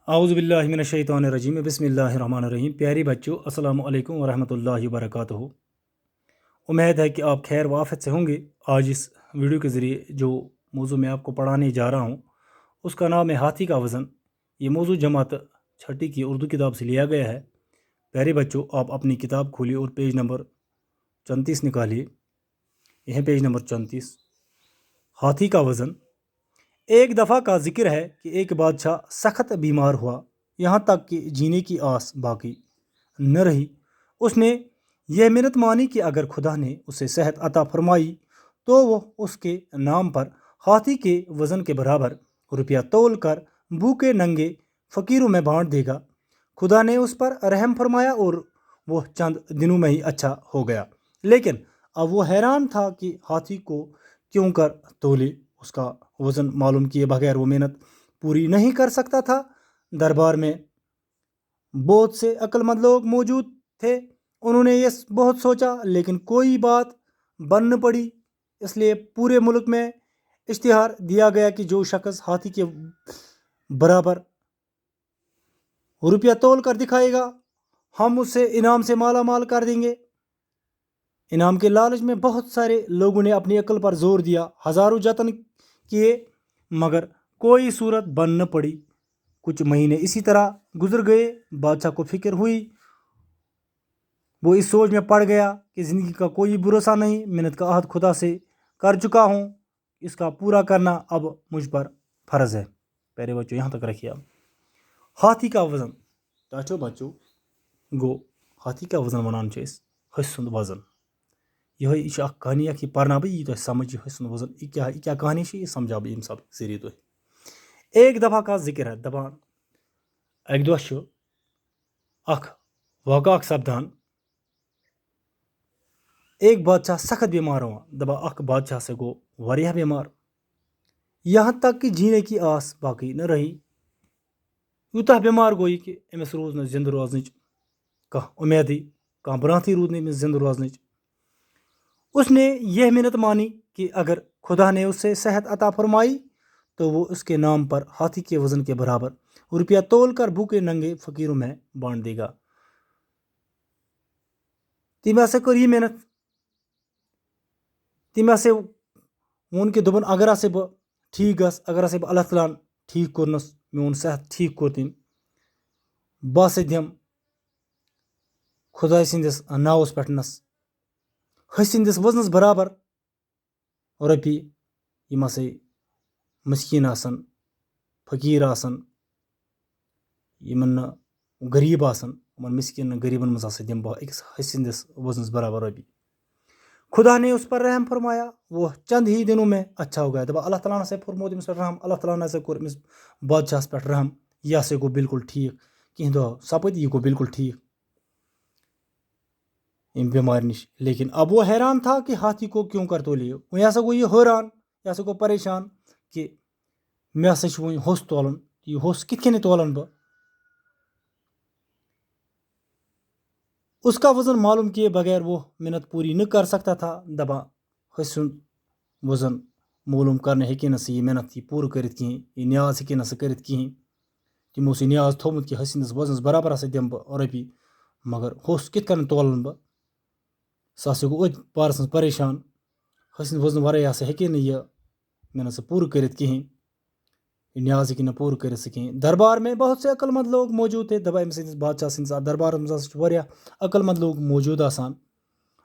اعوذ باللہ من الشیطان الرجیم بسم اللہ الرحمن الرحیم۔ پیاری بچوں، السلام علیکم ورحمۃ اللہ وبرکاتہ۔ امید ہے کہ آپ خیر و عافیت سے ہوں گے۔ آج اس ویڈیو کے ذریعے جو موضوع میں آپ کو پڑھانے جا رہا ہوں اس کا نام ہے ہاتھی کا وزن۔ یہ موضوع جماعت چھٹی کی اردو کتاب سے لیا گیا ہے۔ پیارے بچوں، آپ اپنی کتاب کھولیے اور پیج نمبر 34 نکالیے۔ یہ ہے پیج نمبر 34، ہاتھی کا وزن۔ ایک دفعہ کا ذکر ہے کہ ایک بادشاہ سخت بیمار ہوا، یہاں تک کہ جینے کی آس باقی نہ رہی۔ اس نے یہ منت مانی کہ اگر خدا نے اسے صحت عطا فرمائی تو وہ اس کے نام پر ہاتھی کے وزن کے برابر روپیہ تول کر بھوکے ننگے فقیروں میں بانٹ دے گا۔ خدا نے اس پر رحم فرمایا اور وہ چند دنوں میں ہی اچھا ہو گیا، لیکن اب وہ حیران تھا کہ ہاتھی کو کیوں کر تولے۔ اس کا وزن معلوم کیے بغیر وہ محنت پوری نہیں کر سکتا تھا۔ دربار میں بہت سے عقل مند لوگ موجود تھے، انہوں نے یہ بہت سوچا لیکن کوئی بات بن نہ پڑی۔ اس لیے پورے ملک میں اشتہار دیا گیا کہ جو شخص ہاتھی کے برابر روپیہ تول کر دکھائے گا ہم اسے انعام سے مالا مال کر دیں گے۔ انعام کے لالچ میں بہت سارے لوگوں نے اپنی عقل پر زور دیا، ہزاروں جتن کیے، مگر کوئی صورت بن نہ پڑی۔ کچھ مہینے اسی طرح گزر گئے۔ بادشاہ کو فکر ہوئی، وہ اس سوچ میں پڑ گیا کہ زندگی کا کوئی بھروسہ نہیں، محنت کا عہد خدا سے کر چکا ہوں، اس کا پورا کرنا اب مجھ پر فرض ہے۔ پیارے بچوں، یہاں تک رکھیے آپ۔ ہاتھی کا وزن ٹاچو بچوں گو ہاتھی کا وزن ونان ہس سند وزن۔ یہ کہانی کہ پرنا بہ یہ سمجھ ہس سند وزن یہ کیا کہانی یہ سمجھا بہ سب ذریعے تھی۔ ایک دفعہ کا ذکر ہے، دپان اک دہ اخ واقعہ سپدان۔ ایک بادشاہ سخت بیمار ہوا، دپان اخ بادشاہ سے گو واریاہ بیمار، یہاں تک کہ جینے کی آس باقی نہ رہی۔ یوتاہ بیمار گوئی کہ امس روز نہ زندہ روزنچ کانٛہہ امیدی، کانٛہہ برانتھی روز نہ امس زندہ روزنچ۔ اس نے یہ منت مانی کہ اگر خدا نے اسے صحت عطا فرمائی تو وہ اس کے نام پر ہاتھی کے وزن کے برابر روپیہ تول کر بھوکے ننگے فقیروں میں بانٹ دے گا۔ تم ہسا کر یہ محنت، تم ہسا وون کہ دپن اگر ہسا بہ ٹھیک گس، اگر ہسا بہ اللہ تعالیٰ ٹھیک کورنس، میون صحت ٹھیک کور تم، بہ ہسا دم خدا سندس ناوس پٮ۪ٹھنس ہسندس وزنس برابر رۄپیہِ یم ہسا مسکین آسن، فقیر آسن، یمن نہ غریب آسن، یمن مسکین غریبن مز ہسا دم بہ أکس ہسندس وزنس برابر رۄپیہِ۔ خدا نے اس پر رحم فرمایا، وہ چند ہی دنوں میں اچھا ہو گیا۔ دپان اللہ تعالیٰ ہسا فرموو تٔمِس پٮ۪ٹھ رحم، اللہ تعالیٰ ہسا کوٚر أمِس بادشاہس پٮ۪ٹھ رحم، یہ ہسا گوٚو بالکل ٹھیک، کینٛہہ دۄہ سپٕدۍ یہ گوٚو بالکل ٹھیک ام بیمار نش۔ لیکن اب وہ حیران تھا کہ ہاتھی کو کیوں کر تولے۔ وہیں ہسا گوٚو یہ حیران، یہ ہسا گوٚو پریشان کہ مےٚ ہسا چھُ وۄنۍ ہوٚس تولُن، یہ ہوٚس کِتھ کٔنۍ تولن بہٕ۔ اس کا وزن معلوم کیے بغیر وہ محنت پوری نہ کر سکتا تھا۔ دپان ہس سُنٛد وزن معلوم کرنے ہیٚکہِ نہٕ سُہ یہ محنت یہ پوٗرٕ کٔرِتھ کِہیٖنۍ، یہ نیاز ہیٚکہِ نہٕ سُہ کٔرِتھ کِہیٖنۍ۔ تِمو اوس یہ نیاز تھوٚومُت کہ ہسندس وزنس برابر ہسا دِمہٕ بہٕ رۄپیہِ، مگر ہوٚس کِتھ کٔنۍ تولن بہٕ۔ سُہ ہسا گوٚو أتھۍ بارس منٛز پریشان، ہسندِ وزنہٕ ورٲے ہسا ہیٚکہِ نہٕ یہ محنت سُہ پوٗرٕ کٔرِتھ کِہیٖنۍ، یہ نیاز ہیٚکہِ نہٕ پوٗرٕ کٔرِتھ سُہ کِہیٖنۍ۔ دربار میں بہت سے عقل مند لوگ موجود تھے۔ دپان أمۍ سٕنٛدِس بادشاہ سٕنٛدِس دربارس منٛز ہسا چھِ واریاہ عقل مند لوگ موجود آسان۔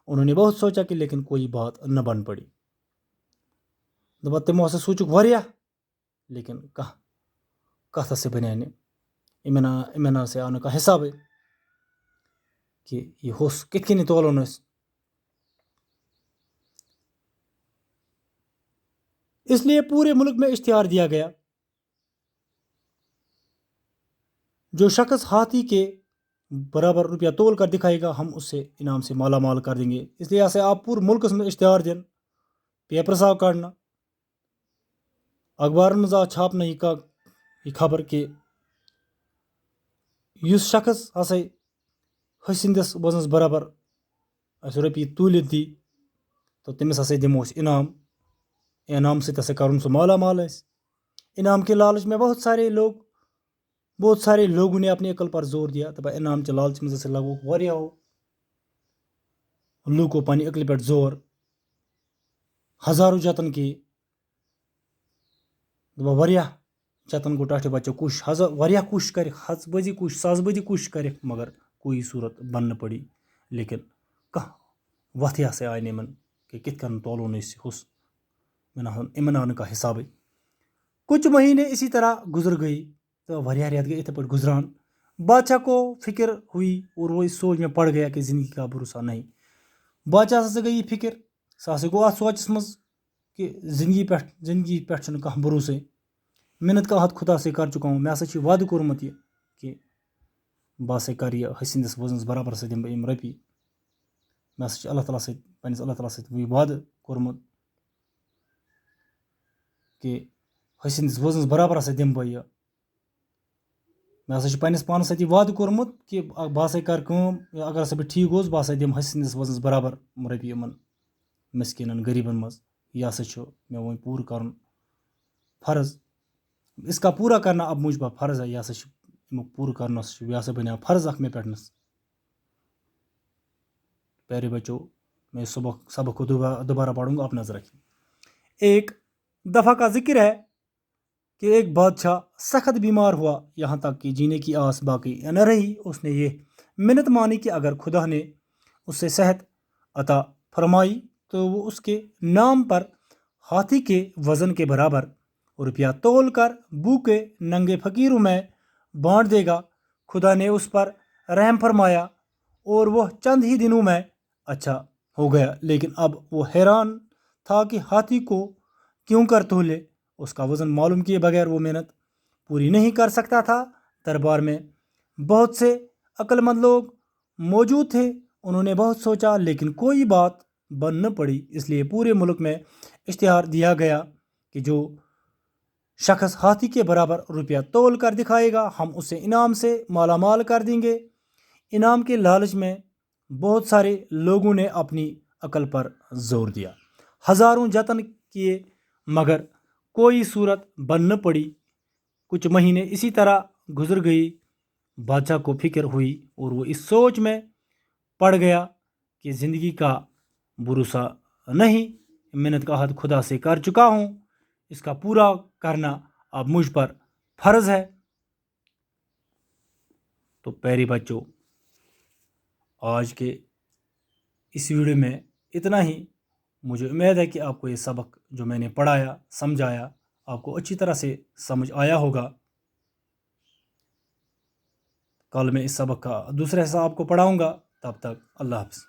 انہوں نے بہت سوچا کہ لیکن کوئی بات نہ بن پڑی۔ دپان تمو ہسا سوٗنٛچُکھ واریاہ لیکن کانٛہہ کتھ ہسا بنے نہٕ، یِمن ہسا آو نہٕ کانٛہہ حسابٕے کہ یہ ہوٚس کِتھ کٔنۍ تولون أسۍ۔ اس لیے پورے ملک میں اشتہار دیا گیا، جو شخص ہاتھی کے برابر روپیہ تول کر دکھائے گا ہم اس سے انعام سے مالا مال کر دیں گے۔ اس لیے ہسا آپ پورے ملکس میں اشتہار دن، پیپرس آو کڑنا، اخبارن منٛز آو چھاپنہٕ یہ خبر کہ یُس شخص ہسا ہسندس وزنس برابر اسہِ رۄپیہِ توٗلِتھ دی تو تٔمِس ہسا دِمو أسۍ انعام، انعام سۭتۍ ہسا کرُن سُہ مالا مال أسۍ۔ انعام کے لالچ میں بہت سارے لوگ بہت سارے لوگوں نے اپنی عقل پر زور دیا دپان انعام چہ لالچ مز لگو واریاہو لوکو پنہ عقلہِ پٮ۪ٹھ زور ہزاروں جتن کی دپان واریاہ جتن گو ٹاٹھے بچو کوشش واریاہ کوشش کر ہتھ بٔزی کوشش ساس بٔزی کوشش کر مگر کوئی صورت بن نہ پڑی لیکن کانٛہہ وتھٕے ہسا آیہِ نہٕ یِمن کہ کِتھ کٔنۍ تولون أسۍ ہُس یِمن آو نہٕ کانٛہہ حسابٕے کچھ مہینے اسی طرح گزر گئی تو واریاہ رٮ۪تھ گٔے یِتھے پٲٹھۍ گزران بادشاہ کو فکر ہوئی اور وہ اس سوچ میں پڑ گیا کہ زندگی کا بھروسہ نہیں بادشاہ ہسا گٔے یہ فکر سُہ ہسا گوٚو اتھ سونچس منٛز کہ زندگی پٮ۪ٹھ چھُنہٕ کانٛہہ بھروسے محنت کا ہاتھ خدا سے کر چکا ہوں مےٚ ہسا چھُ وعدٕ کوٚرمُت یہِ کہ بہٕ ہسا کر یہِ ۂسۍ سٕنٛدِس وزنس برابر ہسا دِمہٕ بہٕ یِم رۄپیہِ مےٚ ہسا چھُ اللہ تعالیٰ سۭتۍ پننس اللہ تعالیٰ سۭتۍ یہِ وعدٕ کوٚرمُت کہ ۂسۍ سٕنٛدِس وزنس برابر ہسا دِمہٕ بہٕ یہِ مےٚ ہسا چھُ پننس پانس سۭتۍ یہِ وعدٕ کوٚرمُت کہ بہٕ ہسا کرٕ کٲم اگر ہسا بہٕ ٹھیٖک گوٚوس بہٕ ہسا دِمہٕ ۂسۍ سٕنٛدِس وزنس برابر رۄپیہِ یِمن مسکیٖنن غریٖبن منٛز یہِ ہسا چھُ مےٚ وۄنۍ پوٗرٕ کرُن فرض اس کا پورا کرنا اب مجھ پر فرض ہے یہ ہسا چھُ امیُک پوٗرٕ کرنس یہِ ہسا بنیو فرض اکھ مےٚ پٮ۪ٹھنس پیارے بچوں میں سبق کو دوبارہ پڑھوں گا آپ نظر رکھیں ایک دفعہ کا ذکر ہے کہ ایک بادشاہ سخت بیمار ہوا یہاں تک کہ جینے کی آس باقی نہ رہی اس نے یہ منت مانی کہ اگر خدا نے اس سے صحت عطا فرمائی تو وہ اس کے نام پر ہاتھی کے وزن کے برابر روپیہ تول کر بھوکے ننگے فقیروں میں بانٹ دے گا خدا نے اس پر رحم فرمایا اور وہ چند ہی دنوں میں اچھا ہو گیا لیکن اب وہ حیران تھا کہ ہاتھی کو کیوں کر تولے اس کا وزن معلوم کیے بغیر وہ محنت پوری نہیں کر سکتا تھا دربار میں بہت سے عقل مند لوگ موجود تھے انہوں نے بہت سوچا لیکن کوئی بات بن نہ پڑی اس لیے پورے ملک میں اشتہار دیا گیا کہ جو شخص ہاتھی کے برابر روپیہ تول کر دکھائے گا ہم اسے انعام سے مالا مال کر دیں گے انعام کے لالچ میں بہت سارے لوگوں نے اپنی عقل پر زور دیا ہزاروں جتن کیے مگر کوئی صورت بن نہ پڑی کچھ مہینے اسی طرح گزر گئی بادشاہ کو فکر ہوئی اور وہ اس سوچ میں پڑ گیا کہ زندگی کا بھروسہ نہیں محنت کا ہاتھ خدا سے کر چکا ہوں اس کا پورا کرنا اب مجھ پر فرض ہے تو پیارے بچوں آج کے اس ویڈیو میں اتنا ہی مجھے امید ہے کہ آپ کو یہ سبق جو میں نے پڑھایا سمجھایا آپ کو اچھی طرح سے سمجھ آیا ہوگا کل میں اس سبق کا دوسرا حصہ آپ کو پڑھاؤں گا تب تک اللہ حافظ